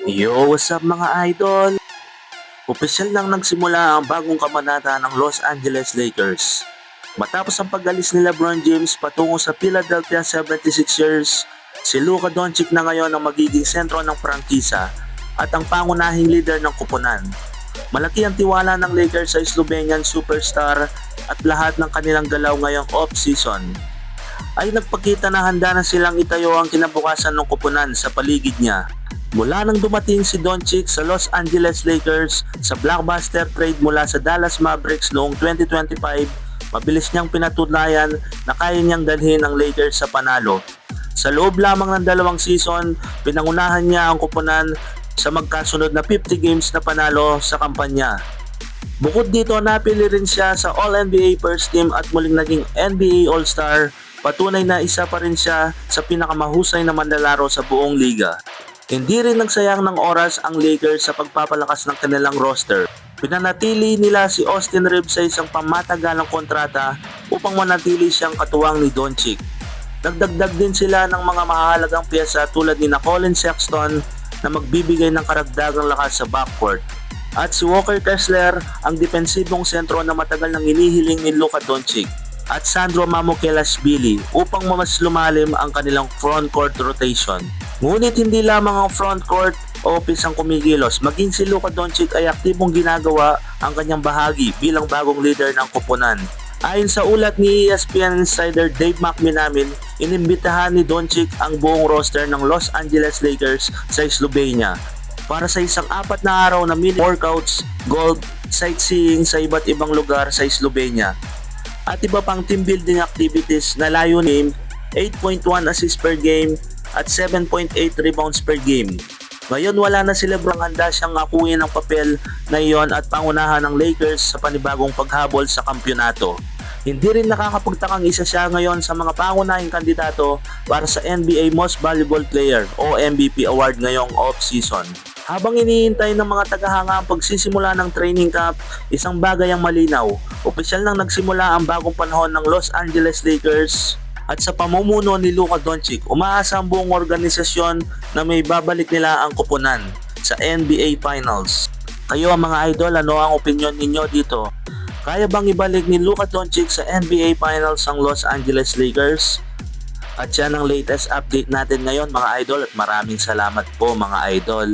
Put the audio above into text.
Yo, what's up mga idol? Opisyal lang nagsimula ang bagong kabanata ng Los Angeles Lakers. Matapos ang pag-alis ni LeBron James patungo sa Philadelphia 76ers, si Luka Doncic na ngayon ang magiging sentro ng prangkisa at ang pangunahing leader ng kupunan. Malaki ang tiwala ng Lakers sa Slovenian superstar at lahat ng kanilang galaw ngayong off-season ay nagpakita na handa na silang itayo ang kinabukasan ng kupunan sa paligid niya. Mula nang dumating si Doncic sa Los Angeles Lakers sa blockbuster trade mula sa Dallas Mavericks noong 2025, mabilis niyang pinatunayan na kaya niyang dalhin ang Lakers sa panalo. Sa loob lamang ng 2 season, pinangunahan niya ang kupunan sa magkasunod na 50 games na panalo sa kampanya. Bukod dito, napili rin siya sa All-NBA First Team at muling naging NBA All-Star. Patunay na isa pa rin siya sa pinakamahusay na manlalaro sa buong liga. Hindi rin nagsayang ng oras ang Lakers sa pagpapalakas ng kanilang roster. Pinanatili nila si Austin Reeves sa isang pamatagalang kontrata upang manatili siyang katuwang ni Doncic. Nagdagdag din sila ng mga mahalagang piyesa tulad ni Colin Sexton na magbibigay ng karagdagang lakas sa backcourt. At si Walker Kessler, ang depensibong sentro na matagal nang hinihiling ni Luka Doncic, at Sandro Mamukelashvili upang mas lumalim ang kanilang frontcourt rotation. Ngunit hindi lamang ang frontcourt o pisang kumikilos, maging si Luka Doncic ay aktibong ginagawa ang kanyang bahagi bilang bagong leader ng kupunan. Ayon sa ulat ni ESPN insider Dave McMenamin, inimbitahan ni Doncic ang buong roster ng Los Angeles Lakers sa Slovenia para sa isang 4 na araw na mini workouts, golf, sightseeing sa iba't ibang lugar sa Slovenia at iba pang team building activities na layunin 8.1 assists per game at 7.8 rebounds per game. Ngayon wala na si LeBron, handa siyang akuin ang papel na iyon at pangunahan ng Lakers sa panibagong paghabol sa kampyonato. Hindi rin nakakapagtakang isa siya ngayon sa mga pangunahing kandidato para sa NBA Most Valuable Player o MVP award ngayong off-season. Habang iniintay ng mga tagahanga ang pagsisimula ng training camp, isang bagay ang malinaw. Opisyal nang nagsimula ang bagong panahon ng Los Angeles Lakers at sa pamumuno ni Luka Doncic, umaasa ang buong organisasyon na may babalik nila ang kupunan sa NBA Finals. Kayo ang mga idol, ano ang opinion ninyo dito? Kaya bang ibalik ni Luka Doncic sa NBA Finals ang Los Angeles Lakers? At yan ang latest update natin ngayon mga idol at maraming salamat po mga idol.